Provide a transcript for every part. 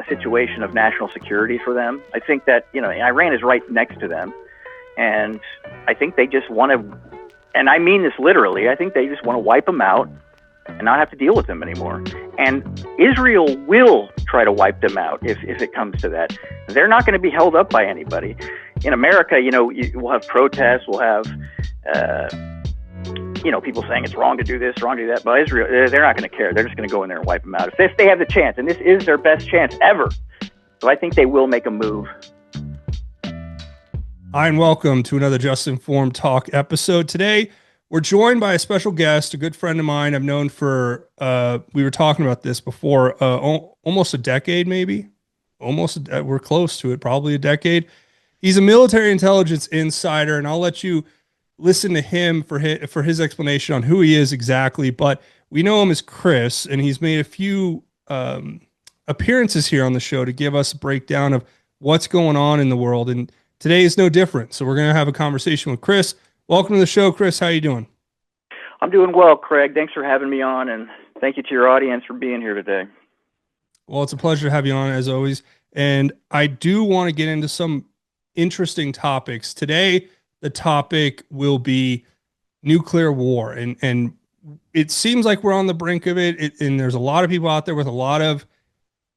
situation of national security for them. I think that, Iran is right next to them. And I think they just want to, and I mean this literally, I think they just want to wipe them out and not have to deal with them anymore. And Israel will try to wipe them out if it comes to that. They're not going to be held up by anybody. In America, we'll have protests, we'll have, people saying it's wrong to do this, wrong to do that. But Israel, they're not going to care. They're just going to go in there and wipe them out. If they have the chance, and this is their best chance ever. So I think they will make a move. Hi, and welcome to another Just Informed Talk episode. Today, we're joined by a special guest, a good friend of mine I've known for, we were talking about this before, almost a decade, maybe. We're close to it, probably a decade. He's a military intelligence insider, and I'll let you listen to him for his explanation on who he is exactly. But we know him as Chris, and he's made a few appearances here on the show to give us a breakdown of what's going on in the world. And today is no different. So we're going to have a conversation with Chris. Welcome to the show, Chris. How are you doing? I'm doing well, Craig. Thanks for having me on, and thank you to your audience for being here today. Well, it's a pleasure to have you on, as always. And I do want to get into some interesting topics. Today, the topic will be nuclear war. And it seems like we're on the brink of it. And there's a lot of people out there with a lot of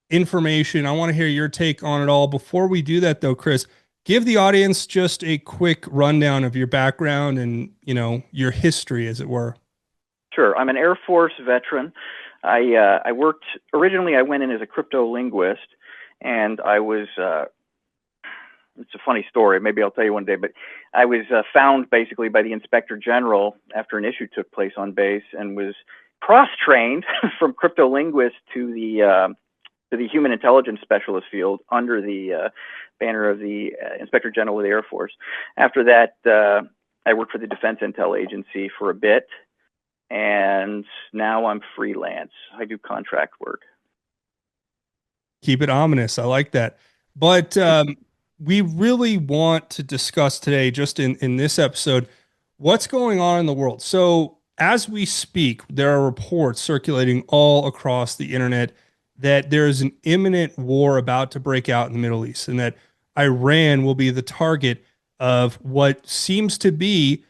information. I want to hear your take on it all. Before we do that, though, Chris, give the audience just a quick rundown of your background and, your history, as it were. Sure. I'm an Air Force veteran. I worked, originally I went in as a crypto linguist, and I was, it's a funny story, maybe I'll tell you one day, but I was found basically by the Inspector General after an issue took place on base, and was cross-trained from crypto linguist to the human intelligence specialist field under the banner of the Inspector General of the Air Force. After that, I worked for the Defense Intel Agency for a bit, and now I'm freelance. I do contract work. Keep it ominous. I like that. But we really want to discuss today, just in this episode, what's going on in the world. So as we speak, there are reports circulating all across the internet that there is an imminent war about to break out in the Middle East, and that Iran will be the target of what seems to be,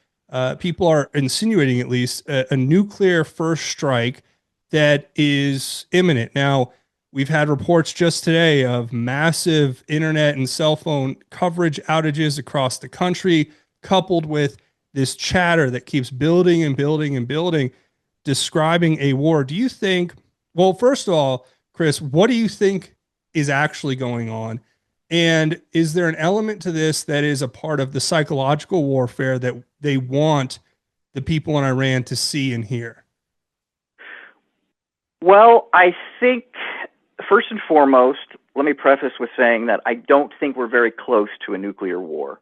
people are insinuating at least, a nuclear first strike that is imminent. Now, we've had reports just today of massive internet and cell phone coverage outages across the country, coupled with this chatter that keeps building and building and building, describing a war. Do you think, well, first of all, Chris, what do you think is actually going on? And is there an element to this that is a part of the psychological warfare that they want the people in Iran to see and hear? Well, I think, first and foremost, let me preface with saying that I don't think we're very close to a nuclear war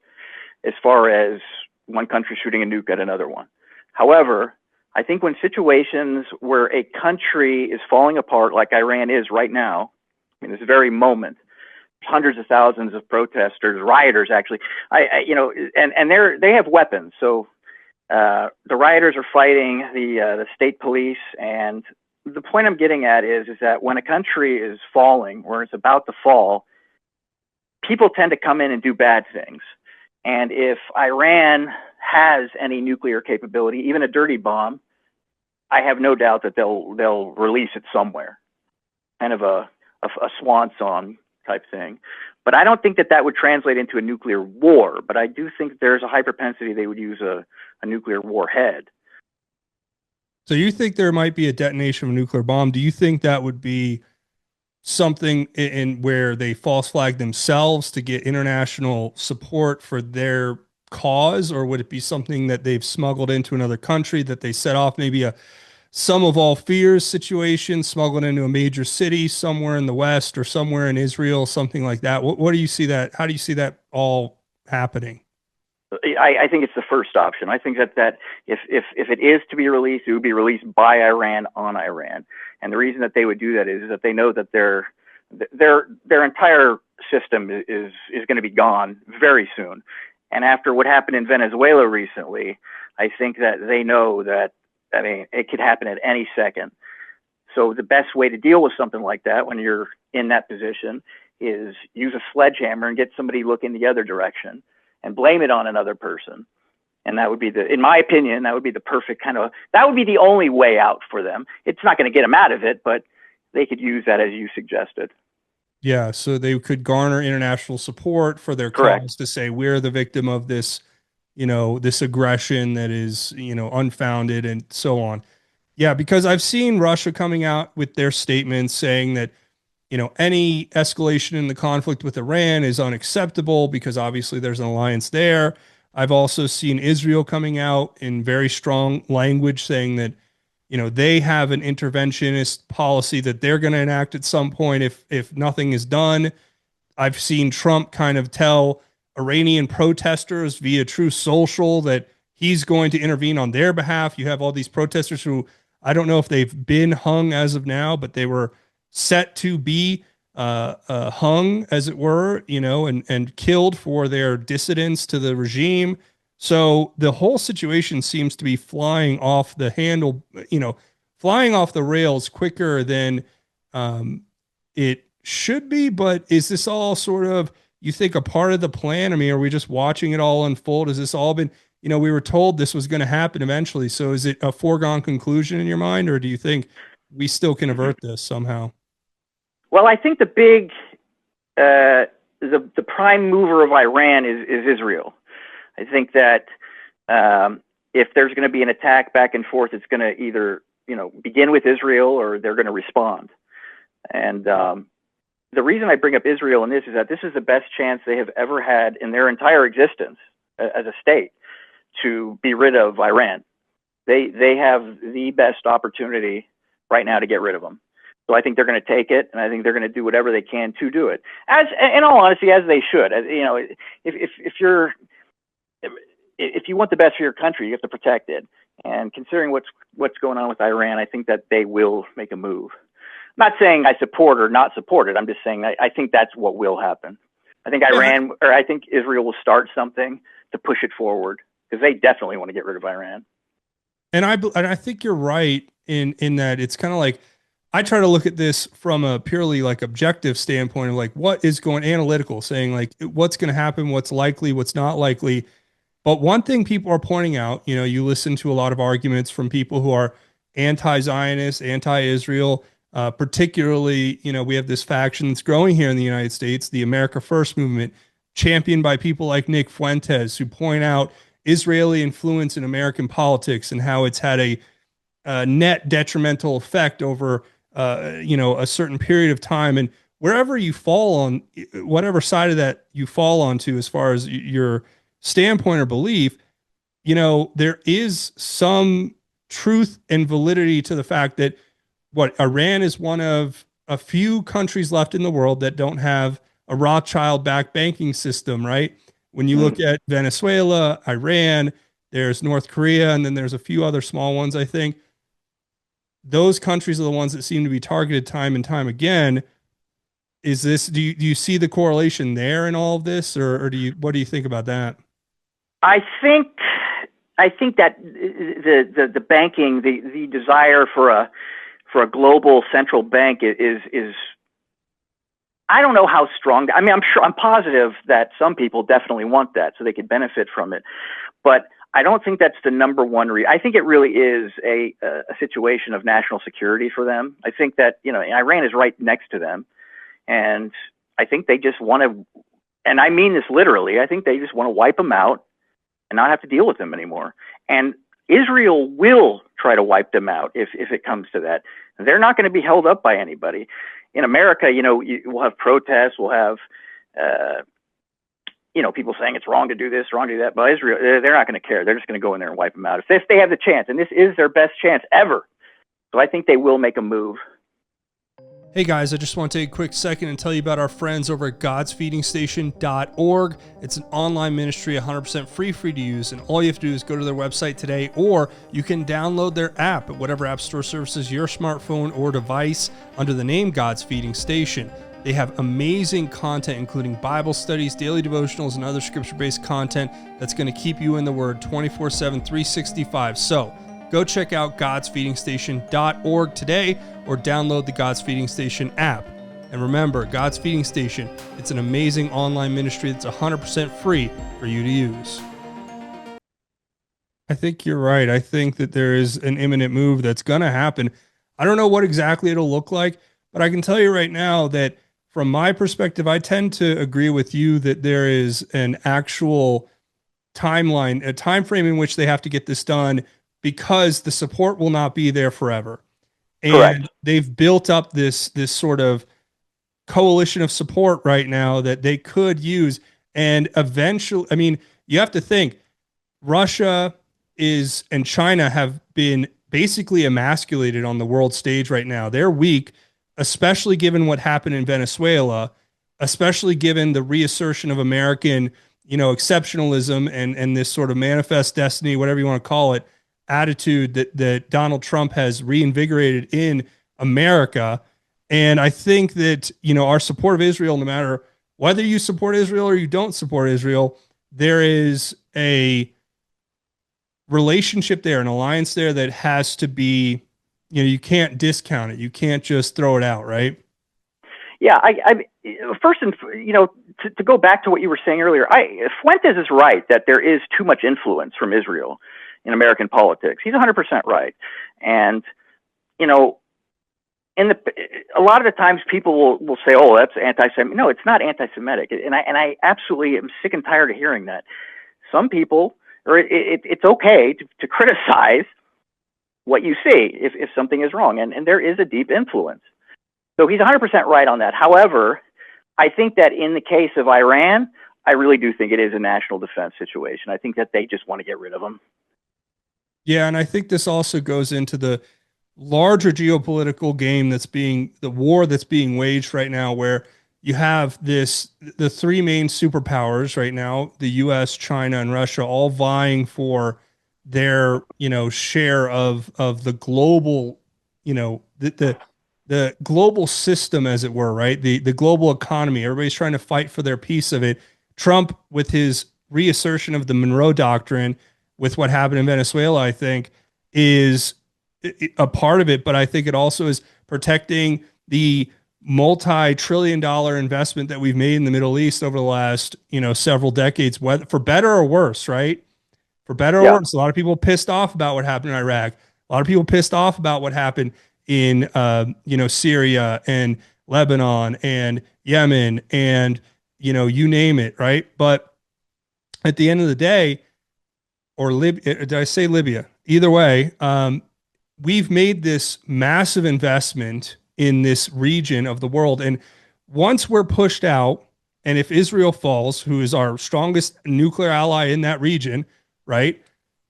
as far as one country shooting a nuke at another one. However, I think when situations where a country is falling apart, like Iran is right now, in this very moment, hundreds of thousands of protesters, rioters, actually, and they have weapons. So the rioters are fighting the state police, and the point I'm getting at is that when a country is falling, or it's about to fall, people tend to come in and do bad things. And if Iran has any nuclear capability, even a dirty bomb, I have no doubt that they'll release it somewhere, kind of a swan song type thing. But I don't think that would translate into a nuclear war. But I do think there's a high propensity they would use a nuclear warhead. So you think there might be a detonation of a nuclear bomb? Do you think that would be something in where they false flag themselves to get international support for their cause, or would it be something that they've smuggled into another country, that they set off maybe a sum of all fears situation, smuggled into a major city somewhere in the West or somewhere in Israel, something like that? What do you see that? How do you see that all happening? I think it's the first option. I think that if it is to be released, it would be released by Iran on Iran. And the reason that they would do that is that they know that their entire system is going to be gone very soon. And after what happened in Venezuela recently, I think that they know that, it could happen at any second. So the best way to deal with something like that when you're in that position is use a sledgehammer and get somebody looking the other direction and blame it on another person. And that would be in my opinion, that would be the perfect that would be the only way out for them. It's not going to get them out of it, but they could use that as you suggested. Yeah, so they could garner international support for their cause to say we're the victim of this, this aggression that is, unfounded and so on. Yeah, because I've seen Russia coming out with their statements saying that, any escalation in the conflict with Iran is unacceptable because obviously there's an alliance there. I've also seen Israel coming out in very strong language saying that, they have an interventionist policy that they're going to enact at some point if nothing is done. I've seen Trump kind of tell Iranian protesters via Truth Social that he's going to intervene on their behalf. You have all these protesters who I don't know if they've been hung as of now, but they were set to be hung, as it were, and killed for their dissidence to the regime. So the whole situation seems to be flying off the handle, flying off the rails quicker than it should be. But is this all sort of, you think, a part of the plan? I mean, are we just watching it all unfold? Has this all been, we were told this was going to happen eventually. So is it a foregone conclusion in your mind, or do you think we still can avert this somehow? Well, I think the prime mover of Iran is Israel. I think that if there's going to be an attack back and forth, it's going to either begin with Israel or they're going to respond. And the reason I bring up Israel in this is that this is the best chance they have ever had in their entire existence as a state to be rid of Iran. They have the best opportunity right now to get rid of them. So I think they're going to take it, and I think they're going to do whatever they can to do it. As, in all honesty, as they should. If you want the best for your country, you have to protect it. And considering what's going on with Iran, I think that they will make a move. I'm not saying I support or not support it. I'm just saying I think that's what will happen. I think I think Israel will start something to push it forward because they definitely want to get rid of Iran. And I think you're right in that it's kind of like, I try to look at this from a purely like objective standpoint of like what is going analytical, saying like what's going to happen, what's likely, what's not likely. But one thing people are pointing out, you listen to a lot of arguments from people who are anti-Zionist, anti-Israel, particularly, we have this faction that's growing here in the United States, the America First movement, championed by people like Nick Fuentes, who point out Israeli influence in American politics and how it's had a net detrimental effect over a certain period of time. And wherever you fall on, whatever side of that you fall onto as far as your standpoint or belief, there is some truth and validity to the fact that Iran is one of a few countries left in the world that don't have a Rothschild-backed banking system, right? When you look at Venezuela, Iran, there's North Korea, and then there's a few other small ones, I think. Those countries are the ones that seem to be targeted time and time again. Is this, do you see the correlation there in all of this, or what do you think about that? I think that the banking, the desire for a global central bank is I don't know how strong. I mean, I'm positive that some people definitely want that so they could benefit from it, but I don't think that's the number one reason. I think it really is a situation of national security for them. I think that, Iran is right next to them, and I think they just want to, and I mean this literally, I think they just want to wipe them out and not have to deal with them anymore. And Israel will try to wipe them out if it comes to that. They're not going to be held up by anybody. In America, we'll have protests, we'll have, people saying it's wrong to do this, wrong to do that. But Israel, they're not going to care. They're just going to go in there and wipe them out if they have the chance. And this is their best chance ever. So I think they will make a move. Hey guys, I just want to take a quick second and tell you about our friends over at godsfeedingstation.org. It's an online ministry, 100% free to use, and all you have to do is go to their website today, or you can download their app at whatever app store services your smartphone or device under the name God's Feeding Station. They have amazing content, including Bible studies, daily devotionals, and other scripture-based content that's going to keep you in the Word 24/7, 365. So go check out godsfeedingstation.org today or download the God's Feeding Station app. And remember, God's Feeding Station, it's an amazing online ministry that's 100% free for you to use. I think you're right. I think that there is an imminent move that's going to happen. I don't know what exactly it'll look like, but I can tell you right now that from my perspective, I tend to agree with you that there is an actual timeline, a time frame in which they have to get this done because the support will not be there forever. And Correct. they've built up this sort of coalition of support right now that they could use. And eventually, I mean, you have to think Russia and China have been basically emasculated on the world stage right now. They're weak, especially given what happened in Venezuela, especially given the reassertion of American, exceptionalism and this sort of manifest destiny, whatever you want to call it, attitude that Donald Trump has reinvigorated in America. And I think that, our support of Israel, no matter whether you support Israel or you don't support Israel, there is a relationship there, an alliance there that has to be, you can't discount it. You can't just throw it out, right? Yeah, I first, and to go back to what you were saying earlier, Fuentes is right that there is too much influence from Israel in American politics. He's 100% right, and a lot of the times people will say, "Oh, that's anti-Semitic." No, it's not anti-Semitic, and I absolutely am sick and tired of hearing that. Some people, or it's okay to criticize what you see if something is wrong, and there is a deep influence. So he's 100% right on that. However, I think that in the case of Iran, I really do think it is a national defense situation. I think that they just want to get rid of him. Yeah, and I think this also goes into the larger geopolitical game the war that's being waged right now, where you have the three main superpowers right now, the US, China, and Russia, all vying for their, share of the global, the global system, as it were, right? The global economy. Everybody's trying to fight for their piece of it. Trump, with his reassertion of the Monroe Doctrine, with what happened in Venezuela, I think, is a part of it, but I think it also is protecting the multi-trillion-dollar investment that we've made in the Middle East over the last, several decades, whether for better or worse, right? For better or worse. A lot of people pissed off about what happened in Iraq. A lot of people pissed off about what happened in, Syria and Lebanon and Yemen and, you name it, right? But at the end of the day, or Libya, did I say Libya? Either way, we've made this massive investment in this region of the world. And once we're pushed out, and if Israel falls, who is our strongest nuclear ally in that region, right,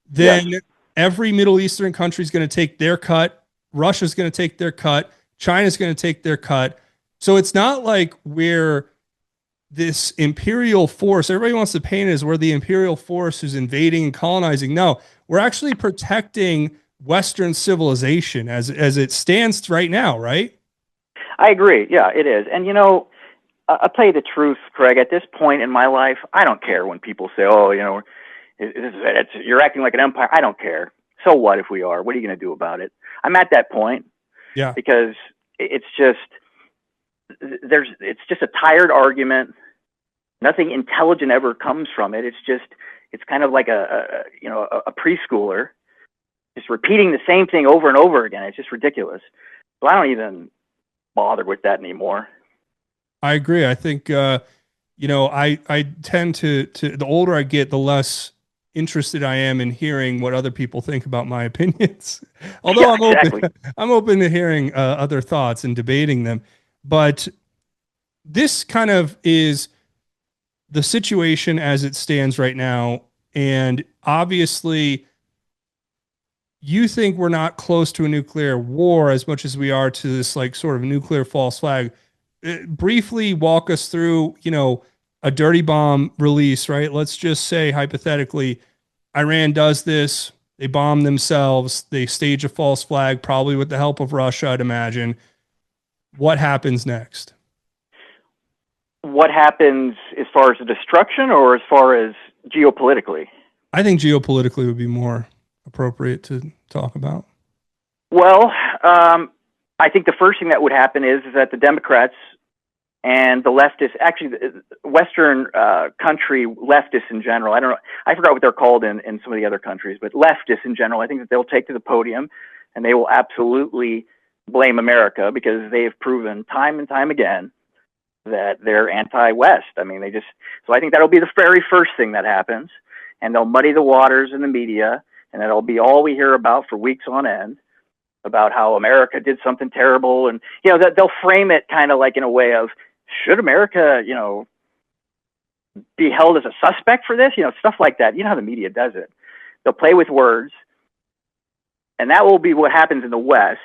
then every Middle Eastern country is going to take their cut. Russia's going to take their cut. China's going to take their cut. So it's not like we're this imperial force. Everybody wants to paint it as we're the imperial force who's invading and colonizing. No, we're actually protecting Western civilization as it stands right now, right? I agree. Yeah, it is. And I'll tell you the truth, Craig. At this point in my life, I don't care when people say, "Oh, you're acting like an empire." I don't care. So what if we are? What are you going to do about it? I'm at that point. Yeah. Because it's just a tired argument. Nothing intelligent ever comes from it. It's kind of like a preschooler just repeating the same thing over and over again. It's just ridiculous. So I don't even bother with that anymore. I agree. I think, I tend to, the older I get, the less interested I am in hearing what other people think about my opinions. Although I'm open to hearing other thoughts and debating them. But this kind of is the situation as it stands right now. And obviously, you think we're not close to a nuclear war as much as we are to this like sort of nuclear false flag. Briefly walk us through, a dirty bomb release, right? Let's just say hypothetically, Iran does this, they bomb themselves, they stage a false flag, probably with the help of Russia, I'd imagine. What happens next? What happens as far as the destruction or as far as geopolitically? I think geopolitically would be more appropriate to talk about? Well, I think the first thing that would happen is that the Democrats and the leftists, actually, the Western country leftists in general, I don't know, I forgot what they're called in some of the other countries, but leftists in general, I think that they'll take to the podium and they will absolutely blame America because they have proven time and time again that they're anti-West. I mean, so I think that'll be the very first thing that happens, and they'll muddy the waters in the media, and that'll be all we hear about for weeks on end, about how America did something terrible. And, that they'll frame it kind of like in a way of, should America, be held as a suspect for this? Stuff like that. You know how the media does it. They'll play with words, and that will be what happens in the West.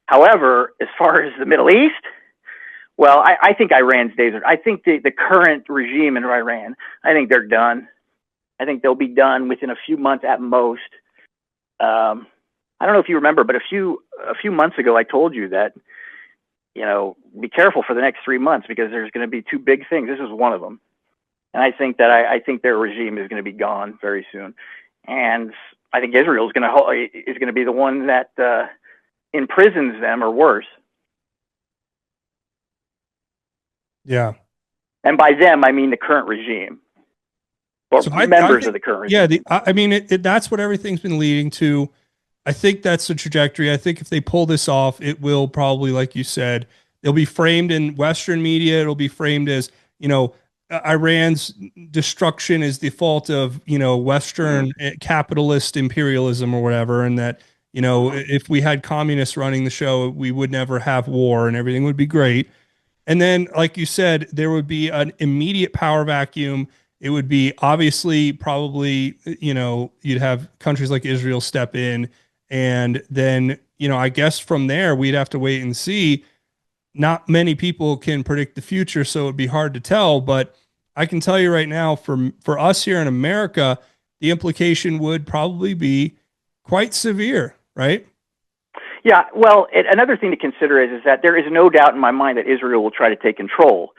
However, as far as the Middle East, well, I think Iran's days are, I think the current regime in Iran, I think they're done. I think they'll be done within a few months at most. I don't know if you remember, but a few months ago, I told you that, be careful for the next 3 months because there's going to be two big things. This is one of them. And I think that I think their regime is going to be gone very soon. And I think Israel is going to be the one that imprisons them or worse. Yeah. And by them, I mean the current regime. Or so members of the current regime. Yeah, I mean, that's what everything's been leading to. I think that's the trajectory. I think if they pull this off, it will probably, like you said, it'll be framed in Western media. It'll be framed as, Iran's destruction is the fault of, Western capitalist imperialism or whatever. And that, if we had communists running the show, we would never have war and everything would be great. And then, like you said, there would be an immediate power vacuum. It would be obviously probably, you'd have countries like Israel step in. And then, I guess from there, we'd have to wait and see. Not many people can predict the future, so it'd be hard to tell. But I can tell you right now, for us here in America, the implication would probably be quite severe, right? Yeah, well, another thing to consider is that there is no doubt in my mind that Israel will try to take control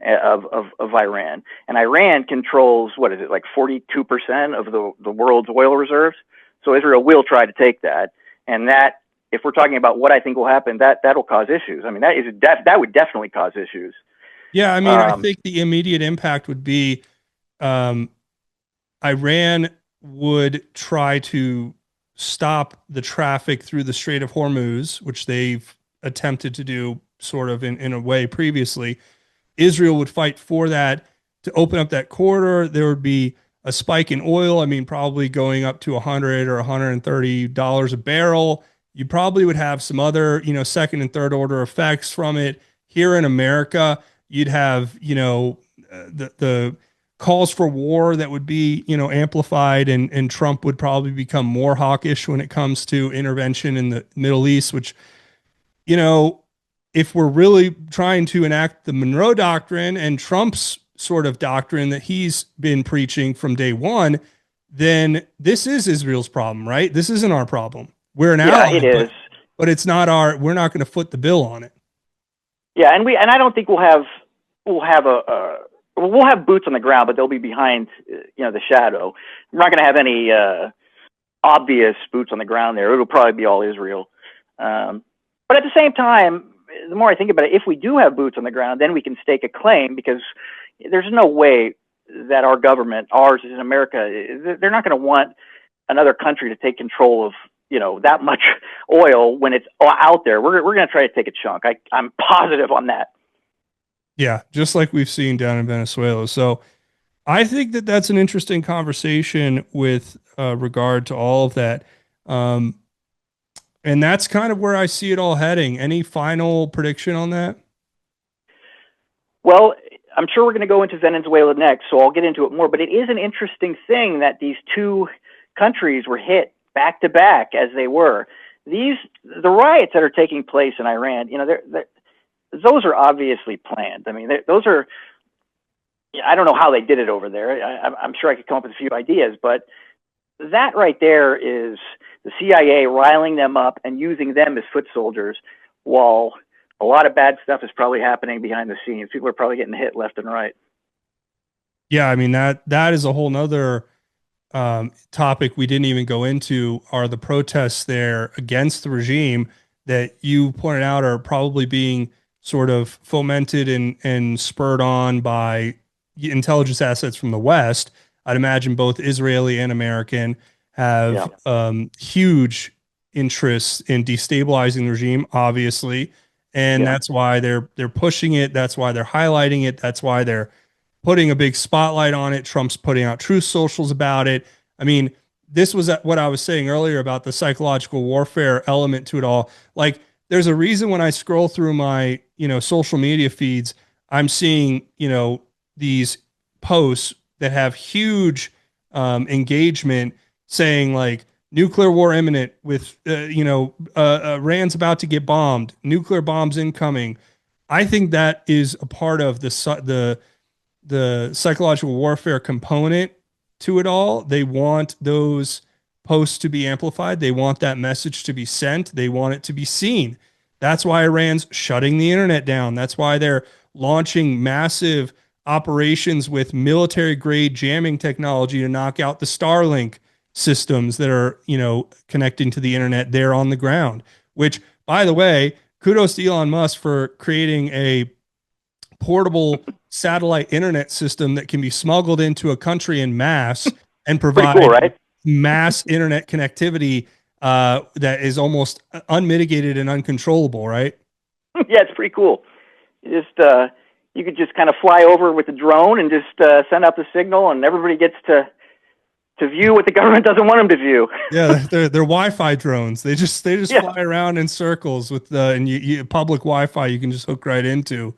of Iran. And Iran controls, what is it, like 42% of the world's oil reserves? So Israel will try to take that. And that, if we're talking about what I think will happen, that'll cause issues. I mean, that would definitely cause issues. Yeah, I mean, I think the immediate impact would be Iran would try to stop the traffic through the Strait of Hormuz, which they've attempted to do sort of in a way previously. Israel would fight for that to open up that corridor. There would be a spike in oil. I mean, probably going up to $100 or $130 a barrel. You probably would have some other, second and third order effects from it. Here in America, you'd have, the calls for war that would be, amplified, and Trump would probably become more hawkish when it comes to intervention in the Middle East, which, if we're really trying to enact the Monroe Doctrine and Trump's sort of doctrine that he's been preaching from day one, then this is Israel's problem, right? This isn't our problem. We're an ally, it is. But it's not we're not going to foot the bill on it. Yeah, and I don't think we'll have boots on the ground, but they'll be behind, the shadow. We're not going to have any obvious boots on the ground there. It'll probably be all Israel. But at the same time, the more I think about it, if we do have boots on the ground, then we can stake a claim, because there's no way that our government, ours in America, they're not going to want another country to take control of, that much oil when it's out there. We're going to try to take a chunk. I'm positive on that. Yeah, just like we've seen down in Venezuela. So I think that that's an interesting conversation with regard to all of that. And that's kind of where I see it all heading. Any final prediction on that? Well, I'm sure we're going to go into Venezuela next, so I'll get into it more. But it is an interesting thing that these two countries were hit back to back as they were. The riots that are taking place in Iran, those are obviously planned. I mean, those are. I don't know how they did it over there. I'm sure I could come up with a few ideas, but that right there is the CIA riling them up and using them as foot soldiers, while a lot of bad stuff is probably happening behind the scenes. People are probably getting hit left and right. Yeah, I mean that is a whole nother topic we didn't even go into are the protests there against the regime that you pointed out are probably being sort of fomented and spurred on by intelligence assets from the West. I'd imagine both Israeli and American have huge interests in destabilizing the regime, obviously, and that's why they're pushing it. That's why they're highlighting it. That's why they're putting a big spotlight on it. Trump's putting out truth socials about it. I mean, this was what I was saying earlier about the psychological warfare element to it all. Like, there's a reason when I scroll through my, social media feeds, I'm seeing, these posts that have huge engagement saying like nuclear war imminent with, Iran's about to get bombed, nuclear bombs incoming. I think that is a part of the psychological warfare component to it all. They want those posts to be amplified. They want that message to be sent. They want it to be seen. That's why Iran's shutting the internet down. That's why they're launching massive operations with military grade jamming technology to knock out the Starlink systems that are, connecting to the internet there on the ground, which, by the way, kudos to Elon Musk for creating a portable satellite internet system that can be smuggled into a country in mass and provide cool, right? mass internet connectivity that is almost unmitigated and uncontrollable, right? Yeah, it's pretty cool. You could just kind of fly over with the drone and just send out the signal, and everybody gets to view what the government doesn't want them to view. Yeah, they're Wi-Fi drones. They just fly around in circles with and you public Wi-Fi you can just hook right into.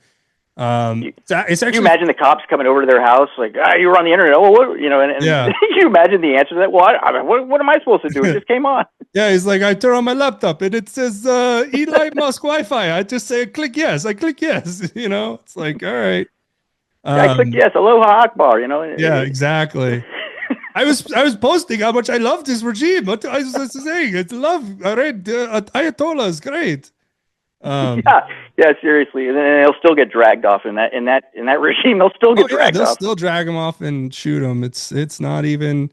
It's actually. Can you imagine the cops coming over to their house like, you were on the internet? Oh, what, and yeah. You imagine the answer to that? Well, what am I supposed to do? It just came on. Yeah, he's like, I turn on my laptop and it says Elon Musk Wi-Fi. I just say click yes. I click yes. It's like, all right. I click yes. Aloha Akbar. Yeah, exactly. I was posting how much I love this regime. What I was saying, it's love. I read Ayatollah is great. Yeah, seriously, and then they'll still get dragged off in that regime. They'll still get dragged off. They'll still drag them off and shoot them. It's not even.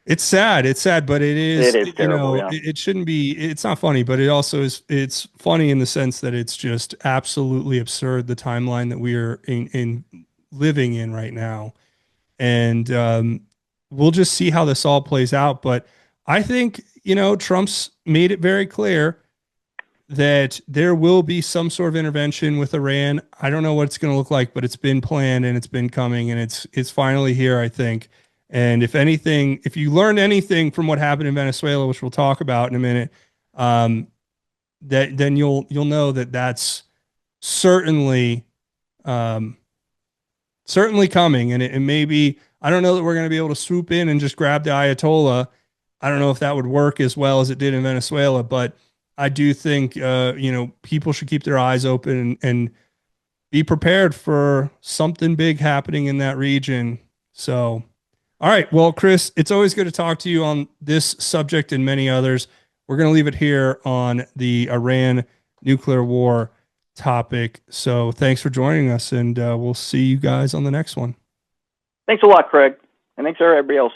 It's sad. It's sad, but it is. It is terrible. It shouldn't be. It's not funny, but it also is. It's funny in the sense that it's just absolutely absurd the timeline that we are in living in right now, and we'll just see how this all plays out. But I think Trump's made it very clear that there will be some sort of intervention with Iran. I don't know what it's going to look like, but it's been planned and it's been coming and it's finally here, I think. And if anything, if you learned anything from what happened in Venezuela, which we'll talk about in a minute, then you'll know that that's certainly coming. And it may be, I don't know that we're going to be able to swoop in and just grab the Ayatollah. I don't know if that would work as well as it did in Venezuela, but I do think, people should keep their eyes open and be prepared for something big happening in that region. So, all right. Well, Chris, it's always good to talk to you on this subject and many others. We're going to leave it here on the Iran nuclear war topic. So thanks for joining us, and we'll see you guys on the next one. Thanks a lot, Craig. And thanks to everybody else.